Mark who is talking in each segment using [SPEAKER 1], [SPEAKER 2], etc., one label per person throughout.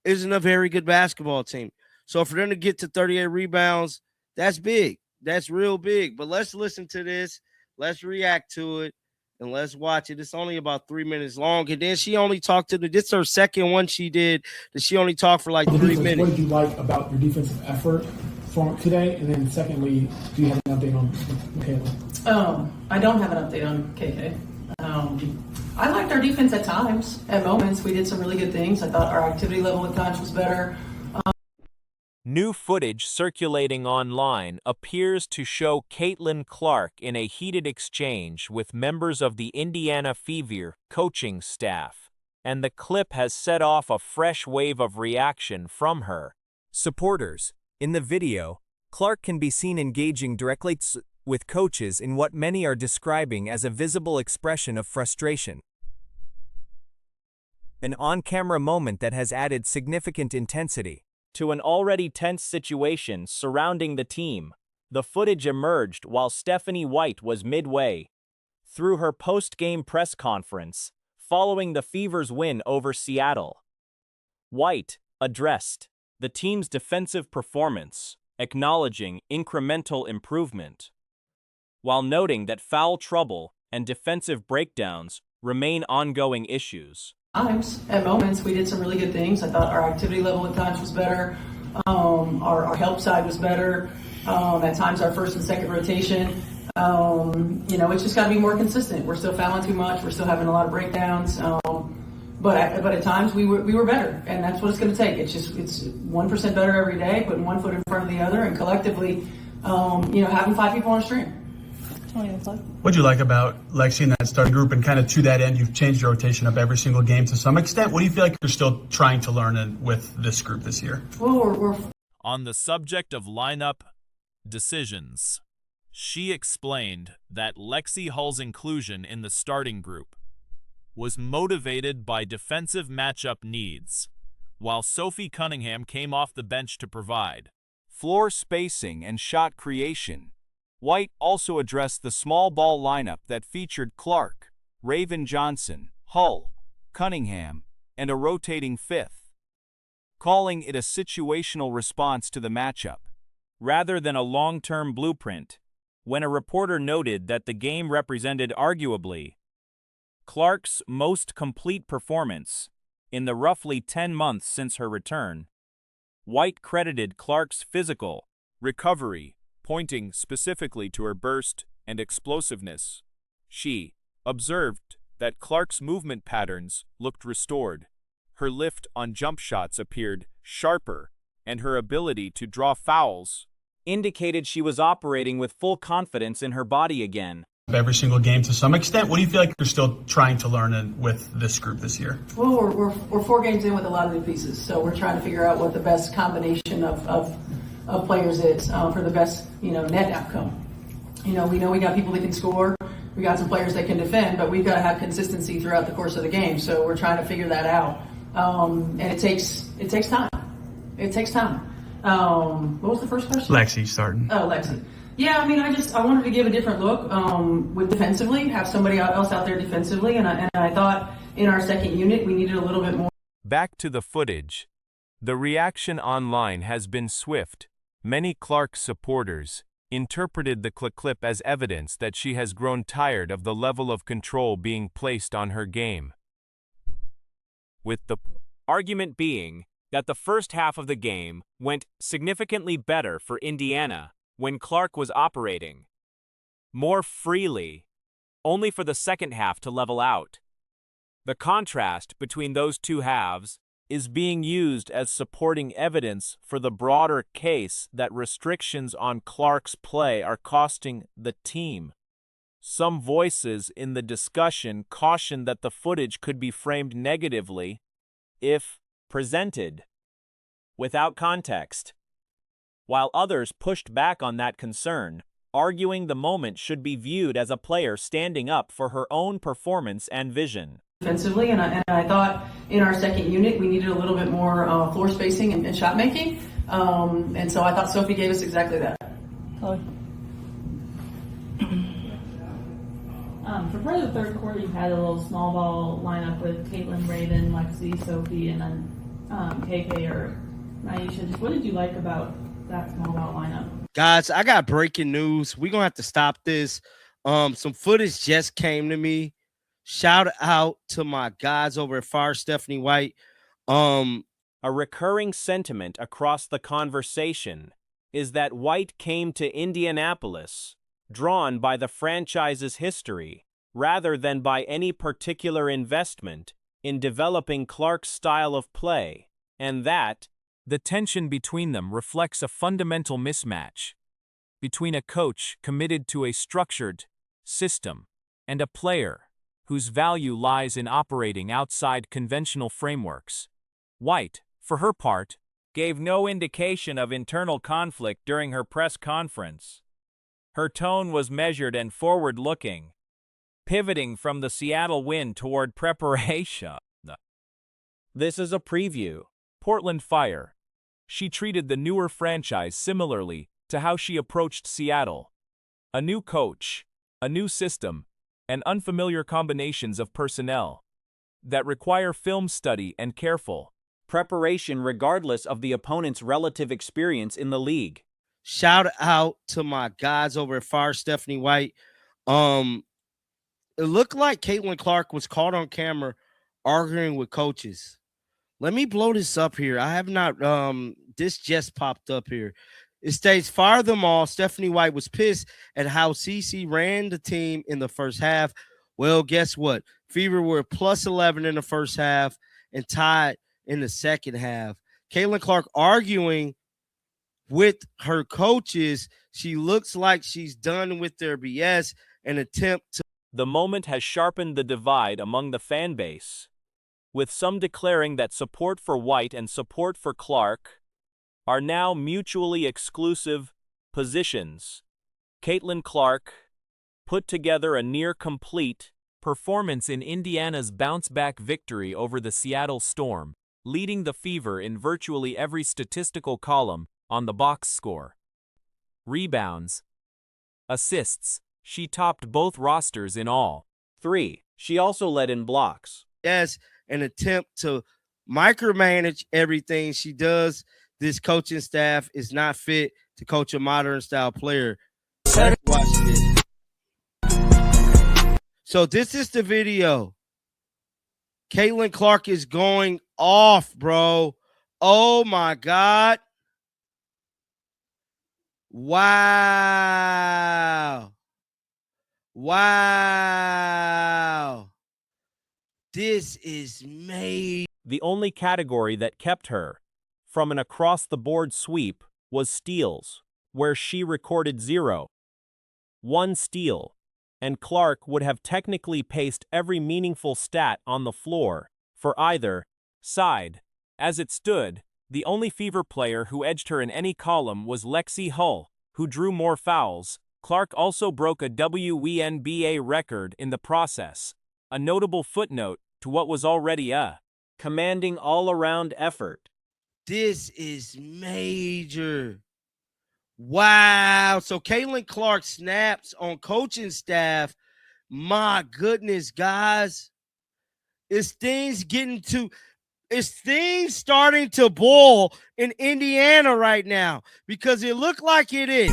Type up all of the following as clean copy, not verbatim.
[SPEAKER 1] isn't a very good basketball team. So for them to get to 38 rebounds, that's big. That's real big. But let's listen to this. Let's react to it. And let's watch it. It's only about 3 minutes long. And then she only talked to this is her second one she did that she only talked for like 3 minutes.
[SPEAKER 2] What did you like about your defensive effort for today? And then secondly, do you have an update on Kayla?
[SPEAKER 3] I don't have an update on KK. I liked our defense at times. At moments, we did some really good things. I thought our activity level at times was better.
[SPEAKER 4] New footage circulating online appears to show Caitlin Clark in a heated exchange with members of the Indiana Fever coaching staff, and the clip has set off a fresh wave of reaction from her supporters. In the video, Clark can be seen engaging directly with coaches in what many are describing as a visible expression of frustration. An on-camera moment that has added significant intensity to an already tense situation surrounding the team. The footage emerged while Stephanie White was midway through her post-game press conference following the Fever's win over Seattle. White addressed the team's defensive performance, acknowledging incremental improvement, while noting that foul trouble and defensive breakdowns remain ongoing issues.
[SPEAKER 3] At moments, we did some really good things. I thought our activity level at times was better. Our help side was better. At times, our first and second rotation. It's just got to be more consistent. We're still fouling too much. We're still having a lot of breakdowns. But at times, we were better, and that's what it's going to take. It's 1% better every day, putting one foot in front of the other, and collectively, having 5 people on a string.
[SPEAKER 5] What do you like about Lexi and that starting group? And kind of to that end, you've changed your rotation up every single game to some extent. What do you feel like you're still trying to learn with this group this year?
[SPEAKER 3] Well,
[SPEAKER 4] On the subject of lineup decisions, she explained that Lexi Hull's inclusion in the starting group was motivated by defensive matchup needs, while Sophie Cunningham came off the bench to provide floor spacing and shot creation. White also addressed the small ball lineup that featured Clark, Raven Johnson, Hull, Cunningham, and a rotating fifth, calling it a situational response to the matchup, rather than a long-term blueprint. When a reporter noted that the game represented arguably Clark's most complete performance in the roughly 10 months since her return, White credited Clark's physical recovery, pointing specifically to her burst and explosiveness. She observed that Clark's movement patterns looked restored. Her lift on jump shots appeared sharper, and her ability to draw fouls indicated she was operating with full confidence in her body again.
[SPEAKER 5] Every single game to some extent. What do you feel like you're still trying to learn with this group this year?
[SPEAKER 3] Well, we're 4 games in with a lot of new pieces, so we're trying to figure out what the best combination of players is for the best, net outcome. We know we got people that can score, we got some players that can defend, but we've got to have consistency throughout the course of the game. So we're trying to figure that out, and it takes time. It takes time. What was the first question?
[SPEAKER 5] Lexi starting.
[SPEAKER 3] Oh, Lexi. Yeah, I wanted to give a different look with defensively, have somebody else out there defensively, and I thought in our second unit we needed a little bit more.
[SPEAKER 4] Back to the footage. The reaction online has been swift. Many Clark supporters interpreted the clip as evidence that she has grown tired of the level of control being placed on her game, with the argument being that the first half of the game went significantly better for Indiana when Clark was operating more freely, only for the second half to level out. The contrast between those two halves is being used as supporting evidence for the broader case that restrictions on Clark's play are costing the team. Some voices in the discussion caution that the footage could be framed negatively if presented without context, while others pushed back on that concern, arguing the moment should be viewed as a player standing up for her own performance and vision.
[SPEAKER 3] Defensively, and I thought in our second unit we needed a little bit more floor spacing and shot making, and so I thought Sophie gave us exactly that.
[SPEAKER 6] For part of the third quarter, you had a little small ball lineup with Caitlin, Raven, Lexi, Sophie, and then
[SPEAKER 3] KK or Naisha, just what did you like about that small ball lineup?
[SPEAKER 1] Guys, I got breaking news. We're gonna have to stop this. Some footage just came to me. Shout out to my guys over at Fire Stephanie White.
[SPEAKER 6] A recurring sentiment across the conversation is that White came to Indianapolis drawn by the franchise's history rather than by any particular investment in developing Clark's style of play, and that
[SPEAKER 4] The tension between them reflects a fundamental mismatch between a coach committed to a structured system and a player whose value lies in operating outside conventional frameworks. White, for her part, gave no indication of internal conflict during her press conference. Her tone was measured and forward-looking, pivoting from the Seattle win toward preparation. This is a preview. Portland Fire. She treated the newer franchise similarly to how she approached Seattle. A new coach, a new system, and unfamiliar combinations of personnel that require film study and careful
[SPEAKER 6] preparation regardless of the opponent's relative experience in the league.
[SPEAKER 1] Shout out to my guys over at Fire Stephanie White. It looked like Caitlin Clark was caught on camera arguing with coaches. Let me blow this up here. I have not this just popped up here. It states, fire them all. Stephanie White was pissed at how CC ran the team in the first half. Well, guess what? Fever were plus 11 in the first half and tied in the second half. Caitlin Clark arguing with her coaches. She looks like she's done with their BS and attempt to.
[SPEAKER 6] The moment has sharpened the divide among the fan base, with some declaring that support for White and support for Clark are now mutually exclusive positions. Caitlin Clark put together a near-complete
[SPEAKER 4] performance in Indiana's bounce-back victory over the Seattle Storm, leading the Fever in virtually every statistical column on the box score. Rebounds, assists, she topped both rosters in all.
[SPEAKER 6] 3. She also led in blocks.
[SPEAKER 1] Yes, an attempt to micromanage everything she does. This coaching staff is not fit to coach a modern style player. Let's watch this. So this is the video. Caitlin Clark is going off, bro. Oh my God. Wow. Wow. This is made.
[SPEAKER 6] The only category that kept her from an across-the-board sweep was steals, where she recorded 0. 1 steal, and Clark would have technically paced every meaningful stat on the floor for either side. As it stood, the only Fever player who edged her in any column was Lexi Hull, who drew more fouls. Clark also broke a WNBA record in the process, a notable footnote to what was already a commanding all-around effort.
[SPEAKER 1] This is major. Wow. So Caitlin Clark snaps on coaching staff. My goodness, guys. Is things starting to boil in Indiana right now? Because it looked like it is.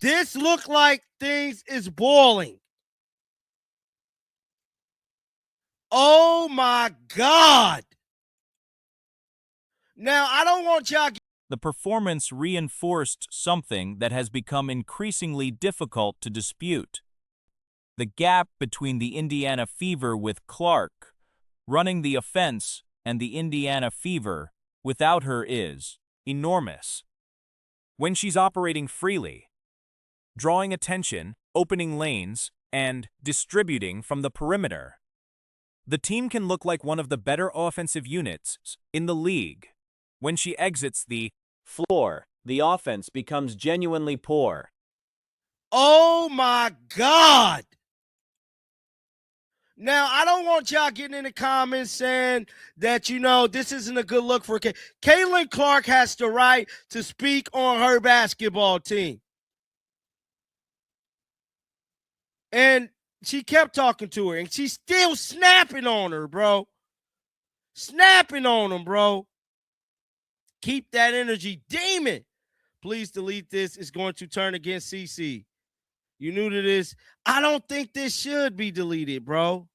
[SPEAKER 1] This looked like things is boiling. Oh my God. Now, I don't want y'all.
[SPEAKER 4] The performance reinforced something that has become increasingly difficult to dispute. The gap between the Indiana Fever with Clark running the offense and the Indiana Fever without her is enormous. When she's operating freely, drawing attention, opening lanes, and distributing from the perimeter, the team can look like one of the better offensive units in the league. When she exits the
[SPEAKER 6] floor, the offense becomes genuinely poor.
[SPEAKER 1] Oh my God. Now, I don't want y'all getting in the comments saying that, this isn't a good look for Caitlin Clark has the right to speak on her basketball team. And she kept talking to her, and she's still snapping on her, bro. Snapping on them, bro. Keep that energy. Demon. Please delete this. It's going to turn against CC. You new to this? I don't think this should be deleted, bro.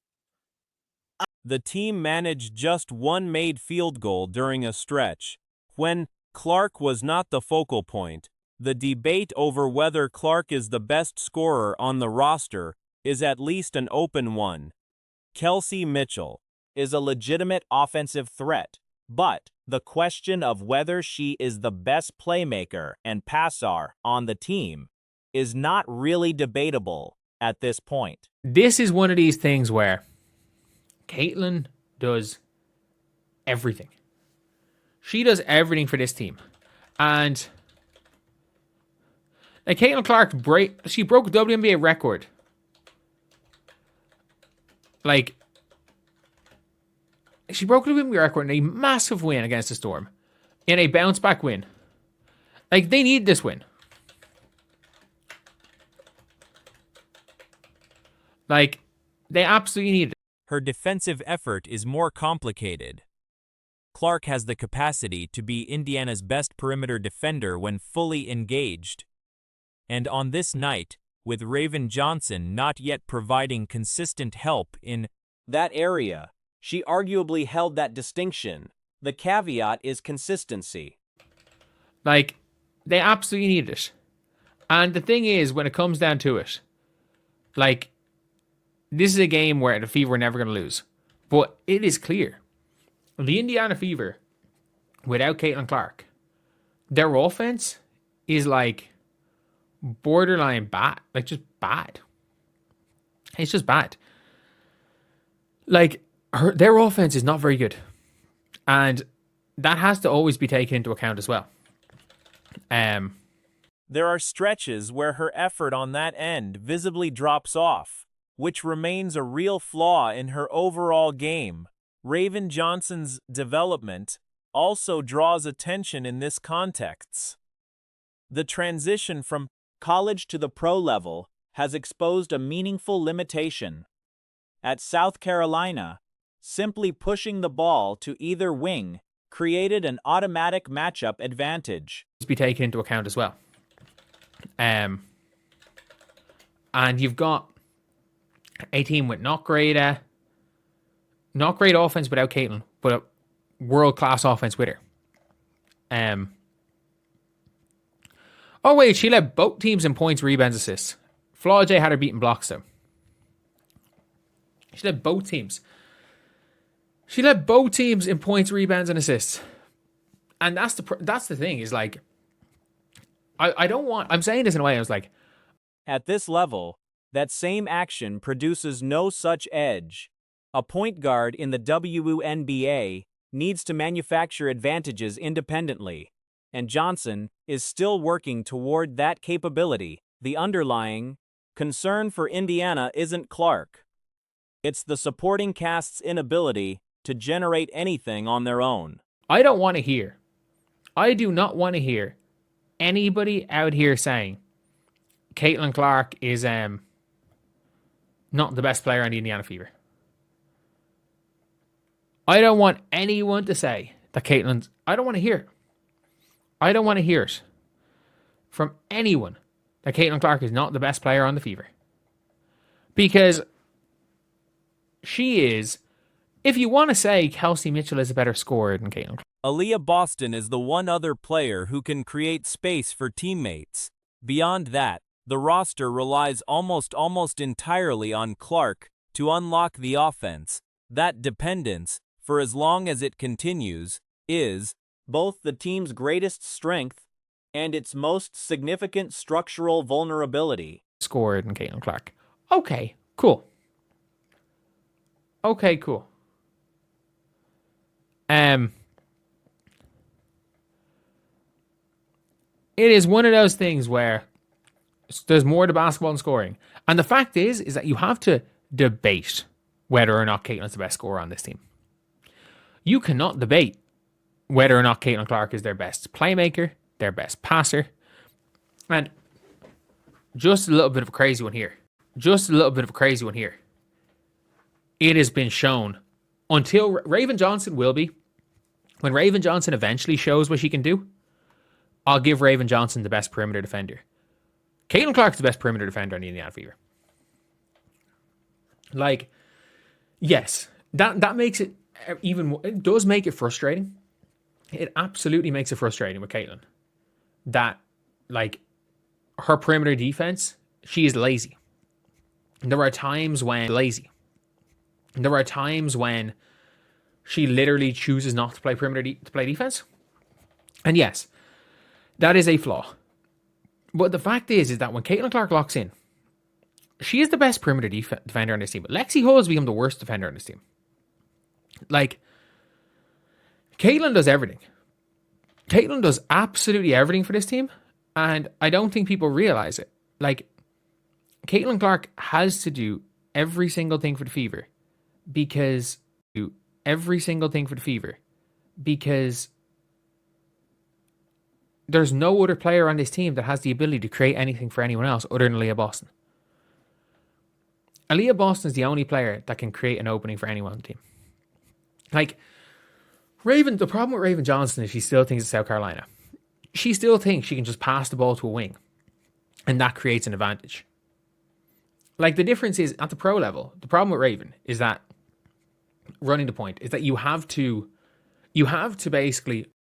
[SPEAKER 6] The team managed just one made field goal during a stretch. When Clark was not the focal point, the debate over whether Clark is the best scorer on the roster is at least an open one. Kelsey Mitchell is a legitimate offensive threat, but the question of whether she is the best playmaker and passer on the team is not really debatable at this point.
[SPEAKER 7] This is one of these things where Caitlin does everything. She does everything for this team. And like Caitlin Clark, she broke a WNBA record. Like, she broke a WNBA record in a massive win against the Storm. In a bounce-back win. Like, they need this win. Like, they absolutely need it.
[SPEAKER 6] Her defensive effort is more complicated. Clark has the capacity to be Indiana's best perimeter defender when fully engaged. And on this night, with Raven Johnson not yet providing consistent help in that area, she arguably held that distinction. The caveat is consistency.
[SPEAKER 7] Like, they absolutely need it. And the thing is, when it comes down to it, like, this is a game where the Fever are never going to lose. But it is clear. The Indiana Fever, without Caitlin Clark, their offense is like borderline bad. Like, just bad. It's just bad. Like, their offense is not very good. And that has to always be taken into account as well.
[SPEAKER 6] There are stretches where her effort on that end visibly drops off, which remains a real flaw in her overall game. Raven Johnson's development also draws attention in this context. The transition from college to the pro level has exposed a meaningful limitation. At South Carolina, simply pushing the ball to either wing created an automatic matchup advantage.
[SPEAKER 7] Be taken into account as well. And you've got a team with not great offense without Caitlin, but a world-class offense with her. Oh wait, she led both teams in points, rebounds, assists. Flaw J had her beating blocks though. She led both teams. She led both teams in points, rebounds, and assists. And that's the thing, is like, I'm saying this in a way, I was like,
[SPEAKER 6] at this level, that same action produces no such edge. A point guard in the WNBA needs to manufacture advantages independently, and Johnson is still working toward that capability. The underlying concern for Indiana isn't Clark. It's the supporting cast's inability to generate anything on their own.
[SPEAKER 7] I do not want to hear anybody out here saying Caitlin Clark is not the best player on the Indiana Fever. I don't want anyone to say that Caitlin's... I don't want to hear it. I don't want to hear it from anyone that Caitlin Clark is not the best player on the Fever. Because she is... If you want to say Kelsey Mitchell is a better scorer than Caitlin Clark.
[SPEAKER 6] Aaliyah Boston is the one other player who can create space for teammates. Beyond that, the roster relies almost entirely on Clark to unlock the offense. That dependence, for as long as it continues, is both the team's greatest strength and its most significant structural vulnerability.
[SPEAKER 7] Scorer than Caitlin Clark. Okay, cool. Okay, cool. It is one of those things where there's more to basketball than scoring. And the fact is that you have to debate whether or not Caitlin's the best scorer on this team. You cannot debate whether or not Caitlin Clark is their best playmaker, their best passer. And just a little bit of a crazy one here. It has been shown until Raven Johnson will be. When Raven Johnson eventually shows what she can do, I'll give Raven Johnson the best perimeter defender. Caitlin Clark's the best perimeter defender in the Indiana Fever. Like, yes, that makes it even more, it does make it frustrating. It absolutely makes it frustrating with Caitlin. That, like, her perimeter defense, she is lazy. There are times when she literally chooses not to play perimeter to play defense. And yes, that is a flaw. But the fact is that when Caitlin Clark locks in, she is the best perimeter defender on this team. But Lexi Hull has become the worst defender on this team. Like, Caitlin does everything. Caitlin does absolutely everything for this team. And I don't think people realize it. Like, Caitlin Clark has to do every single thing for the Fever because there's no other player on this team that has the ability to create anything for anyone else other than Aaliyah Boston. Aaliyah Boston is the only player that can create an opening for anyone on the team. Like, the problem with Raven Johnson is she still thinks it's South Carolina. She still thinks she can just pass the ball to a wing, and that creates an advantage. Like, the difference is, at the pro level, the problem with Raven is that, running the point, is that you have to basically